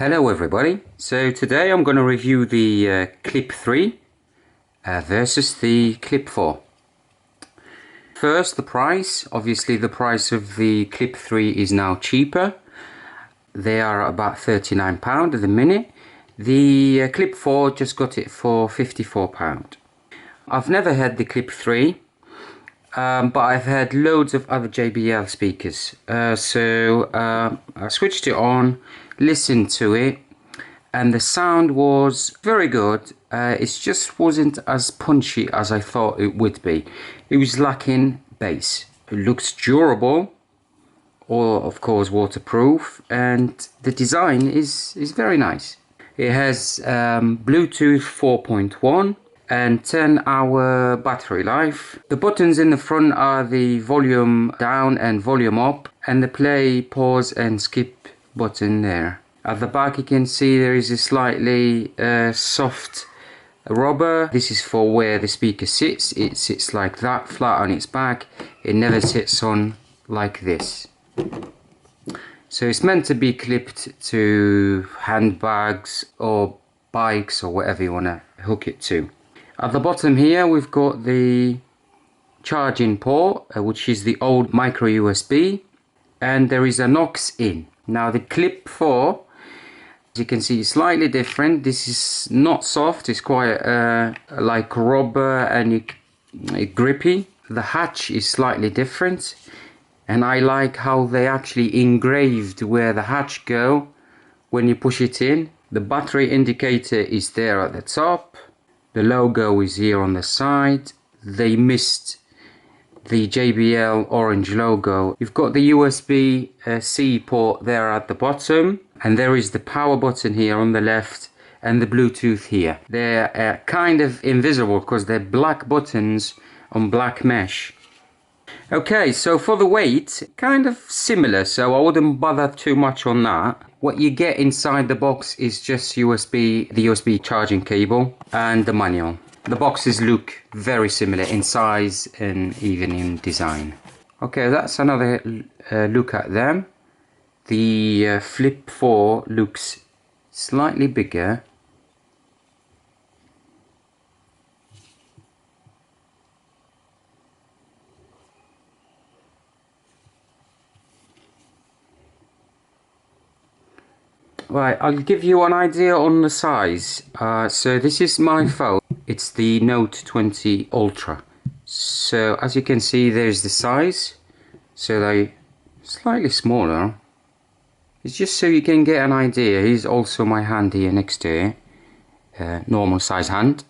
Hello everybody, so today I'm going to review the Clip 3 versus the Clip 4. First, the price. Obviously the price of the Clip 3 is now cheaper. They are about £39 at the minute. The Clip 4 just got it for £54. I've never had the Clip 3, but I've had loads of other JBL speakers. So I switched it on, listened to it, and the sound was very good. It just wasn't as punchy as I thought it would be. It was lacking bass. It looks durable, or of course waterproof, and the design is very nice. It has Bluetooth 4.1 and 10-hour battery life. The buttons in the front are the volume down and volume up, and the play, pause and skip button there. At the back you can see there is a slightly soft rubber. This is for where the speaker sits. It sits like that, flat on its back. It never sits on like this. So it's meant to be clipped to handbags or bikes or whatever you want to hook it to. At the bottom here we've got the charging port, which is the old micro USB, and there is an aux in. Now the Clip 4, as you can see, is slightly different. This is not soft, it's quite like rubber and grippy. The hatch is slightly different, and I like how they actually engraved where the hatch go when you push it in. The battery indicator is there at the top. The logo is here on the side. They missed the JBL orange logo. You've got the USB-C port there at the bottom, and there is the power button here on the left and the Bluetooth here. They're kind of invisible because they're black buttons on black mesh. Okay, so for the weight, kind of similar, so I wouldn't bother too much on that. What you get inside the box is just the USB charging cable and the manual. The boxes look very similar in size and even in design. Okay, that's another look at them. The Flip 4 looks slightly bigger. Right, I'll give you an idea on the size. So this is my phone. It's the Note 20 Ultra. So as you can see, there's the size. So they're slightly smaller. It's just so you can get an idea. Here's also my hand here next to it. Normal size hand.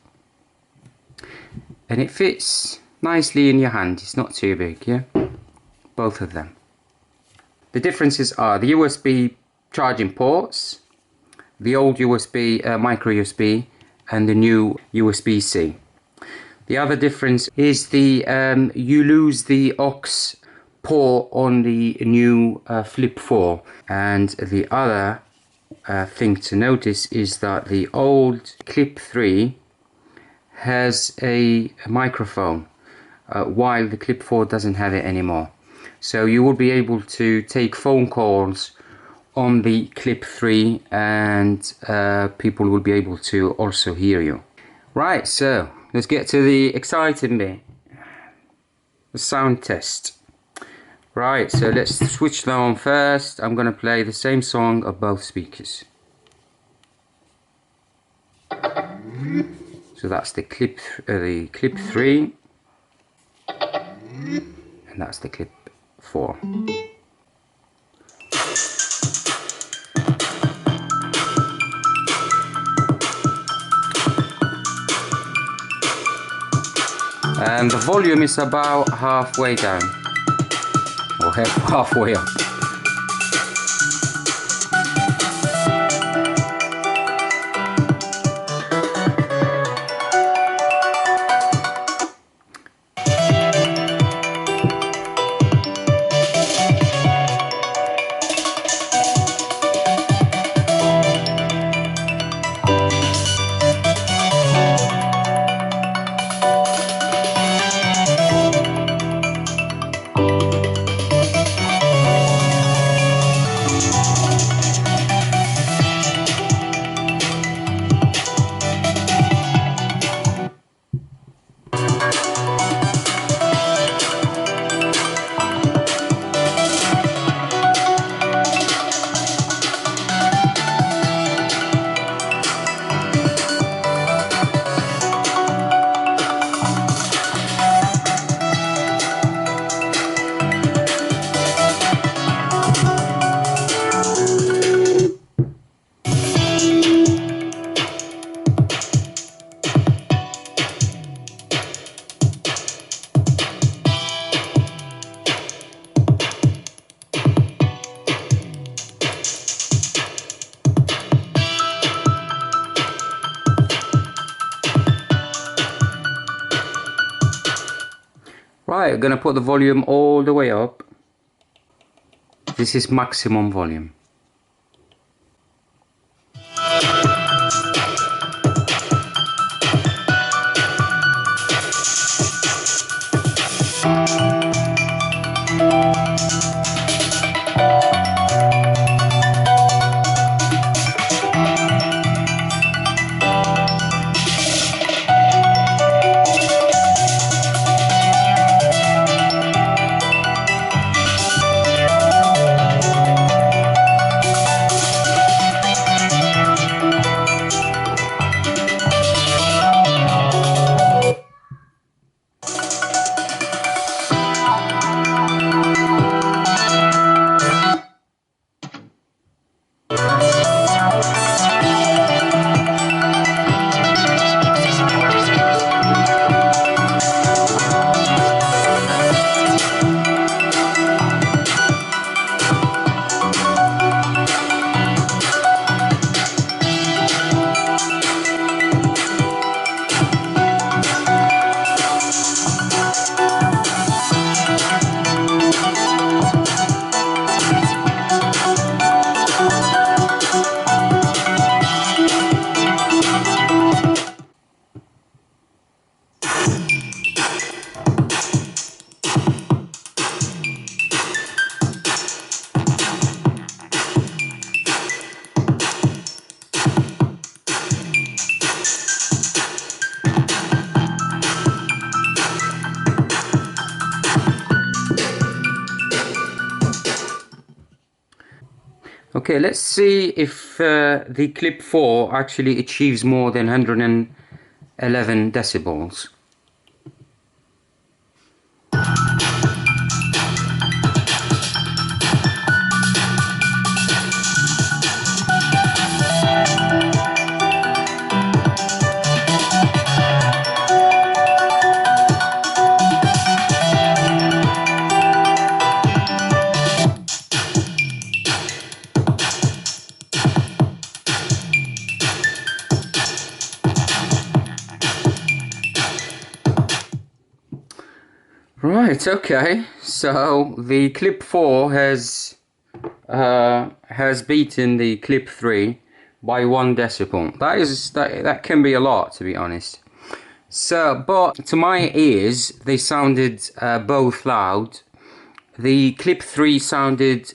And it fits nicely in your hand. It's not too big, yeah? Both of them. The differences are the USB charging ports, the old USB, micro USB, and the new USB-C. The other difference is the you lose the aux port on the new Flip 4, and the other thing to notice is that the old Clip 3 has a microphone, while the Clip 4 doesn't have it anymore. So you will be able to take phone calls on the Clip 3, and people will be able to also hear you. Right, so let's get to the exciting bit, the sound test. Right, so let's switch them on first. I'm gonna play the same song of both speakers. So that's the Clip 3, and that's the Clip 4. And the volume is about halfway down, or halfway up. Right, I'm gonna put the volume all the way up. This is maximum volume. Okay, let's see if the clip 4 actually achieves more than 111 decibels. Right, okay, so the clip 4 has beaten the clip 3 by 1 decibel. That can be a lot, to be honest. So, but to my ears, they sounded both loud. The clip 3 sounded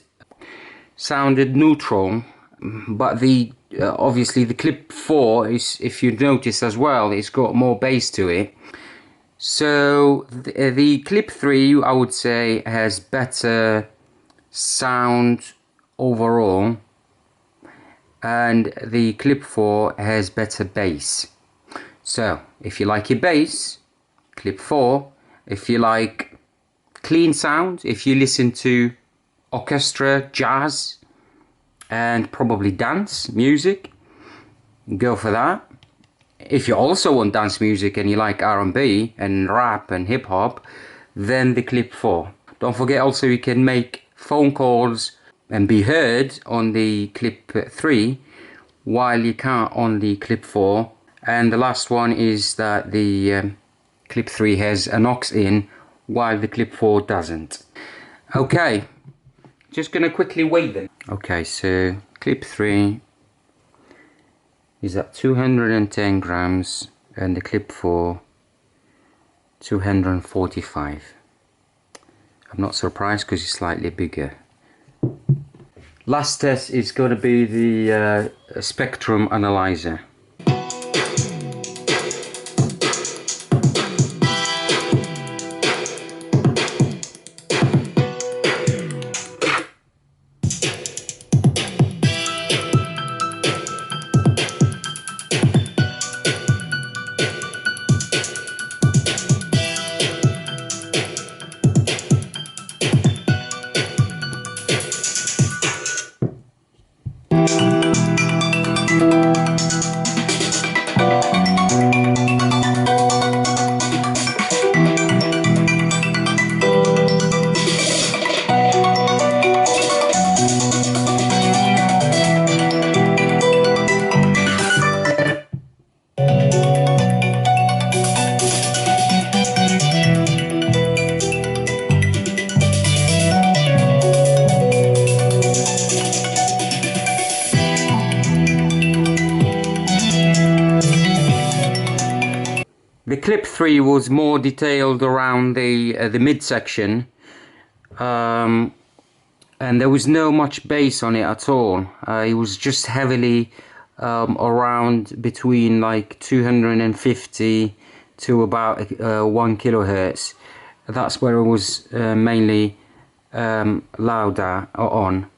neutral, but the obviously the clip 4 is, if you notice as well, it's got more bass to it. So the clip 3, I would say, has better sound overall, and the clip 4 has better bass. So if you like your bass, clip 4. If you like clean sound, if you listen to orchestra, jazz, and probably dance music, go for that. If you also want dance music and you like R&B and rap and hip hop, then the clip 4. Don't forget also you can make phone calls and be heard on the clip 3 while you can't on the clip 4. And the last one is that the clip 3 has an aux in while the clip 4 doesn't. Okay, just gonna quickly weigh them. Okay, so clip 3 is at 210 grams and the clip 4 245. I'm not surprised because it's slightly bigger. Last test is going to be the spectrum analyzer. The Clip 3 was more detailed around the midsection, and there was no much bass on it at all. It was just heavily around between like 250 to about 1 kilohertz. That's where it was mainly loud on.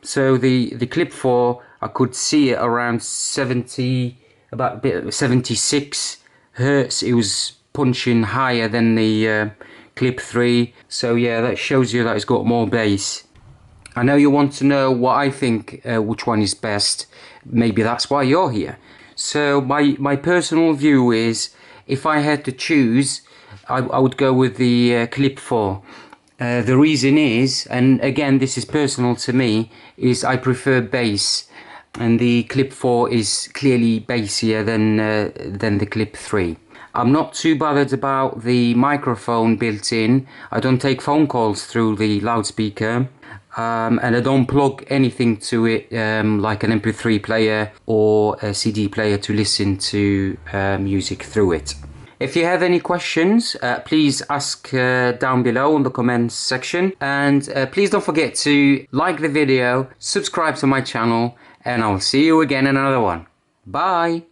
So the Clip 4, I could see it around 76 hertz. It was punching higher than the Clip 3. So yeah, that shows you that it's got more bass. I know you want to know what I think, which one is best. Maybe that's why you're here. So my personal view is, if I had to choose, I would go with the Clip 4. The reason is, and again this is personal to me, is I prefer bass, and the Clip 4 is clearly bassier than the Clip 3. I'm not too bothered about the microphone built in. I don't take phone calls through the loudspeaker, and I don't plug anything to it like an MP3 player or a CD player to listen to music through it. If you have any questions, please ask down below in the comments section, and please don't forget to like the video, subscribe to my channel, and I'll see you again in another one. Bye!